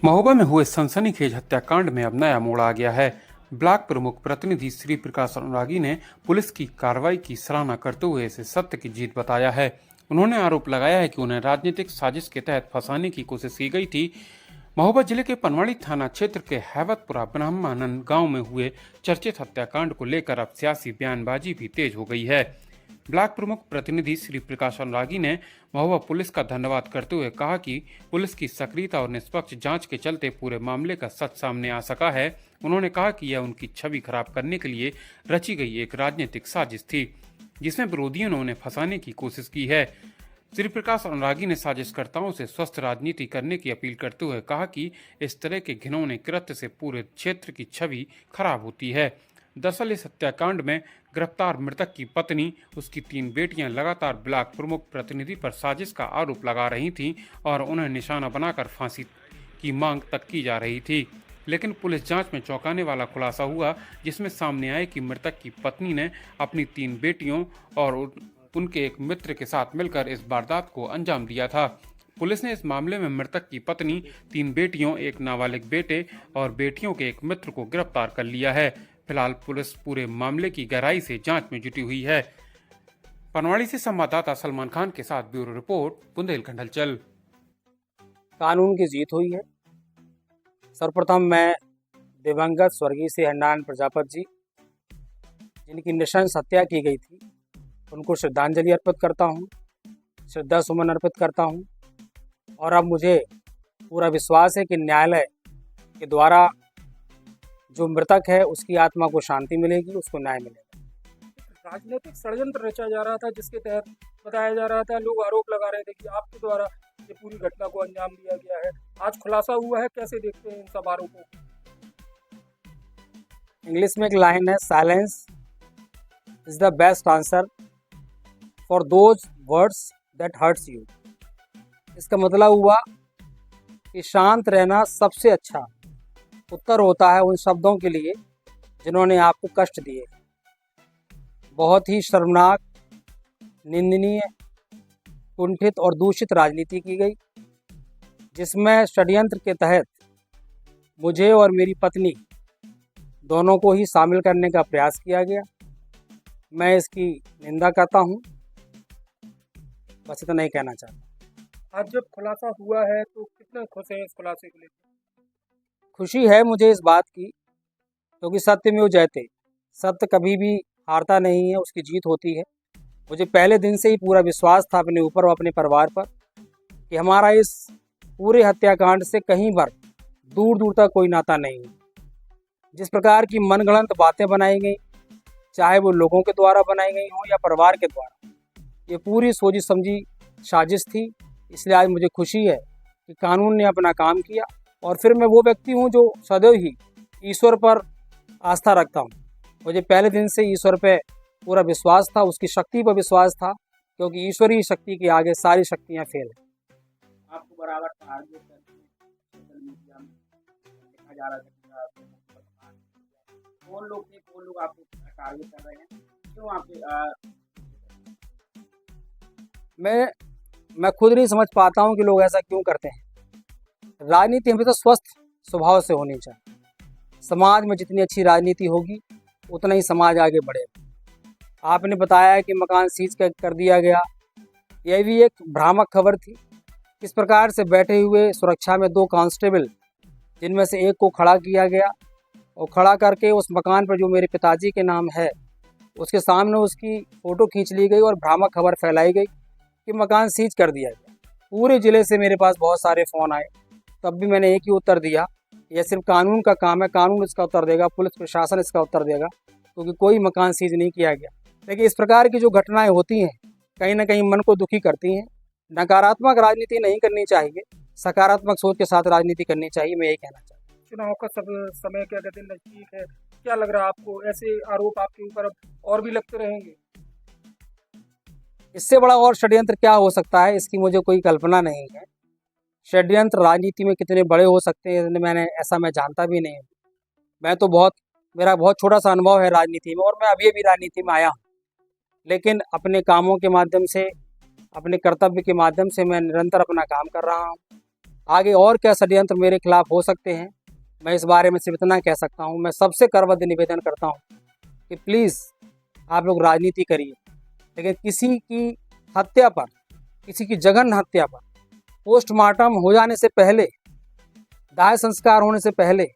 महोबा में हुए सनसनीखेज हत्याकांड में अब नया मोड़ आ गया है। ब्लॉक प्रमुख प्रतिनिधि श्री प्रकाश अनुरागी ने पुलिस की कार्रवाई की सराहना करते हुए इसे सत्य की जीत बताया है। उन्होंने आरोप लगाया है कि उन्हें राजनीतिक साजिश के तहत फंसाने की कोशिश की गई थी। महोबा जिले के पनवाड़ी थाना क्षेत्र के हैवतपुरा ब्रह्मानंद गांव में हुए चर्चित हत्याकांड को लेकर अब सियासी बयानबाजी भी तेज हो गई है। ब्लॉक प्रमुख प्रतिनिधि श्री प्रकाश अनुरागी ने महोबा पुलिस का धन्यवाद करते हुए कहा कि पुलिस की सक्रियता और निष्पक्ष जांच के चलते पूरे मामले का सच सामने आ सका है। उन्होंने कहा कि यह उनकी छवि खराब करने के लिए रची गई एक राजनीतिक साजिश थी, जिसमें विरोधियों ने उन्हें फंसाने की कोशिश की है। श्री प्रकाश अनुरागी ने साजिशकर्ताओं से स्वस्थ राजनीति करने की अपील करते हुए कहा कि इस तरह के घिनौने कृत्य से पूरे क्षेत्र की छवि खराब होती है। दरअसल इस हत्याकांड में गिरफ्तार मृतक की पत्नी, उसकी 3 बेटियां लगातार ब्लॉक प्रमुख प्रतिनिधि पर साजिश का आरोप लगा रही थीं और उन्हें निशाना बनाकर फांसी की मांग तक की जा रही थी। लेकिन पुलिस जांच में चौंकाने वाला खुलासा हुआ, जिसमें सामने आया कि मृतक की पत्नी ने अपनी 3 बेटियों और उनके एक मित्र के साथ मिलकर इस वारदात को अंजाम दिया था। पुलिस ने इस मामले में मृतक की पत्नी, 3 बेटियों, एक नाबालिग बेटे और बेटियों के एक मित्र को गिरफ्तार कर लिया है। फिलहाल पुलिस पूरे मामले की गहराई से जांच में जुटी हुई है। पनवाड़ी से संवाददाता सलमान खान के साथ ब्यूरो रिपोर्ट, बुंदेलखंड हलचल। कानून की जीत हुई है। सर्वप्रथम मैं दिवंगत स्वर्गीय श्री हरिनारायण प्रजापति जी, जिनकी नृशंस हत्या की गई थी, उनको श्रद्धांजलि अर्पित करता हूँ, श्रद्धा सुमन अर्पित करता हूँ। और अब मुझे पूरा विश्वास है कि न्यायालय के द्वारा जो मृतक है उसकी आत्मा को शांति मिलेगी, उसको न्याय मिलेगा। राजनीतिक षड्यंत्र रचा जा रहा था, जिसके तहत बताया जा रहा था, लोग आरोप लगा रहे थे कि आपके द्वारा ये पूरी घटना को अंजाम दिया गया है। आज खुलासा हुआ है, कैसे देखते हैं इन सब आरोपों को? इंग्लिश में एक लाइन है, silence is the best answer for those words that hurts you. इसका मतलब हुआ कि शांत रहना सबसे अच्छा उत्तर होता है उन शब्दों के लिए जिन्होंने आपको कष्ट दिए। बहुत ही शर्मनाक, निंदनीय, कुंठित और दूषित राजनीति की गई, जिसमें षड्यंत्र के तहत मुझे और मेरी पत्नी दोनों को ही शामिल करने का प्रयास किया गया। मैं इसकी निंदा करता हूं। बस इतना ही कहना चाहता हूं। आज जब खुलासा हुआ है तो कितने खुश हैं इस खुलासे को लेकर? खुशी है मुझे इस बात की, क्योंकि सत्यमेव जयते, सत्य कभी भी हारता नहीं है, उसकी जीत होती है। मुझे पहले दिन से ही पूरा विश्वास था अपने ऊपर और अपने परिवार पर कि हमारा इस पूरे हत्याकांड से कहीं पर दूर दूर तक कोई नाता नहीं है। जिस प्रकार की मनगढ़ंत बातें बनाई गई, चाहे वो लोगों के द्वारा बनाई गई हो या परिवार के द्वारा, ये पूरी सोची समझी साजिश थी। इसलिए आज मुझे खुशी है कि कानून ने अपना काम किया। और फिर मैं वो व्यक्ति हूँ जो सदैव ही ईश्वर पर आस्था रखता हूँ। मुझे पहले दिन से ईश्वर पे पूरा विश्वास था, उसकी शक्ति पर विश्वास था, क्योंकि ईश्वरीय शक्ति के आगे सारी शक्तियाँ फेल हैं। आपको बराबर टारगेट सोशल मीडिया में देखा जा रहा था कि कौन लोग आपको टारगेट कर रहे हैं, क्यों आपके मैं खुद नहीं समझ पाता हूँ कि लोग ऐसा क्यों करते हैं। राजनीति हमेशा स्वस्थ स्वभाव से होनी चाहिए। समाज में जितनी अच्छी राजनीति होगी उतना ही समाज आगे बढ़ेगा। आपने बताया कि मकान सीज कर दिया गया, यह भी एक भ्रामक खबर थी। इस प्रकार से बैठे हुए सुरक्षा में 2 कांस्टेबल, जिनमें से एक को खड़ा किया गया और खड़ा करके उस मकान पर जो मेरे पिताजी के नाम है उसके सामने उसकी फ़ोटो खींच ली गई और भ्रामक खबर फैलाई गई कि मकान सीज कर दिया गया। पूरे ज़िले से मेरे पास बहुत सारे फ़ोन आए, तब भी मैंने एक ही उत्तर दिया, यह सिर्फ कानून का काम है, कानून इसका उत्तर देगा, पुलिस प्रशासन इसका उत्तर देगा, क्योंकि कोई मकान सीज नहीं किया गया। लेकिन इस प्रकार की जो घटनाएं होती हैं कहीं ना कहीं मन को दुखी करती हैं। नकारात्मक राजनीति नहीं करनी चाहिए, सकारात्मक सोच के साथ राजनीति करनी चाहिए, मैं यही कहना चाहता हूँ। चुनाव का सब समय क्या कहते हैं नजदीक है, क्या लग रहा है आपको? ऐसे आरोप आपके ऊपर अब और भी लगते रहेंगे? इससे बड़ा और षड्यंत्र क्या हो सकता है, इसकी मुझे कोई कल्पना नहीं है। षड्यंत्र राजनीति में कितने बड़े हो सकते हैं मैं जानता भी नहीं हूँ। मेरा बहुत छोटा सा अनुभव है राजनीति में और मैं अभी भी राजनीति में आया हूँ, लेकिन अपने कामों के माध्यम से, अपने कर्तव्य के माध्यम से मैं निरंतर अपना काम कर रहा हूँ। आगे और क्या षड्यंत्र मेरे खिलाफ हो सकते हैं, मैं इस बारे में सिर्फ इतना कह सकता हूँ। मैं सबसे करबद्ध निवेदन करता हूँ कि प्लीज़ आप लोग राजनीति करिए, लेकिन किसी की हत्या पर, किसी की जघन्य हत्या पर पोस्टमार्टम हो जाने से पहले, दाह संस्कार होने से पहले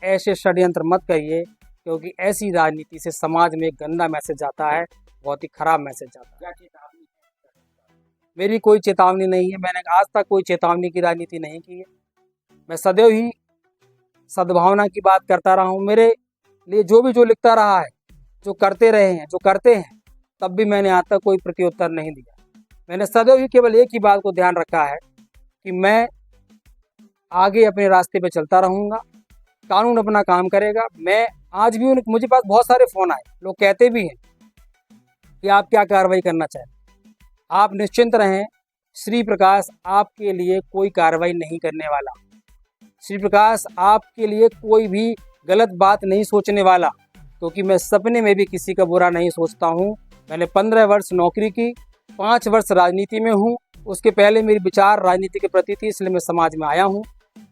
ऐसे षड्यंत्र मत करिए, क्योंकि ऐसी राजनीति से समाज में एक गंदा मैसेज जाता है, बहुत ही खराब मैसेज जाता है। क्या चेतावनी है? मेरी कोई चेतावनी नहीं है, मैंने आज तक कोई चेतावनी की राजनीति नहीं की है। मैं सदैव ही सद्भावना की बात करता रहा हूँ। मेरे लिए जो लिखता रहा है, जो करते रहे हैं, जो करते हैं, तब भी मैंने आज तक कोई प्रत्युत्तर नहीं दिया। मैंने सदैव ही केवल एक ही बात को ध्यान रखा है कि मैं आगे अपने रास्ते पे चलता रहूँगा, कानून अपना काम करेगा। मैं आज भी मुझे पास बहुत सारे फ़ोन आए, लोग कहते भी हैं कि आप क्या कार्रवाई करना चाहते हैं। आप निश्चिंत रहें, श्री प्रकाश आपके लिए कोई कार्रवाई नहीं करने वाला। श्री प्रकाश आपके लिए कोई भी गलत बात नहीं सोचने वाला, क्योंकि मैं सपने में भी किसी का बुरा नहीं सोचता हूँ। मैंने 15 वर्ष नौकरी की, 5 वर्ष राजनीति में हूँ। उसके पहले मेरी विचार राजनीति के प्रति थी, इसलिए मैं समाज में आया हूँ।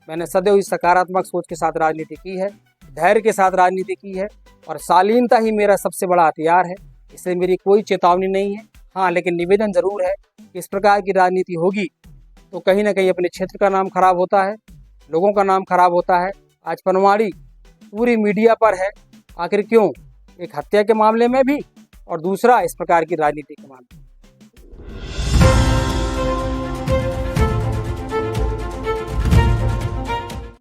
मैंने सदैव ही सकारात्मक सोच के साथ राजनीति की है, धैर्य के साथ राजनीति की है, और शालीनता ही मेरा सबसे बड़ा हथियार है। इसलिए मेरी कोई चेतावनी नहीं है। हाँ, लेकिन निवेदन ज़रूर है कि इस प्रकार की राजनीति होगी तो कहीं ना कहीं अपने क्षेत्र का नाम खराब होता है, लोगों का नाम खराब होता है। आज पनवाड़ी पूरी मीडिया पर है, आखिर क्यों? एक हत्या के मामले में भी, और दूसरा इस प्रकार की राजनीति के मामले में।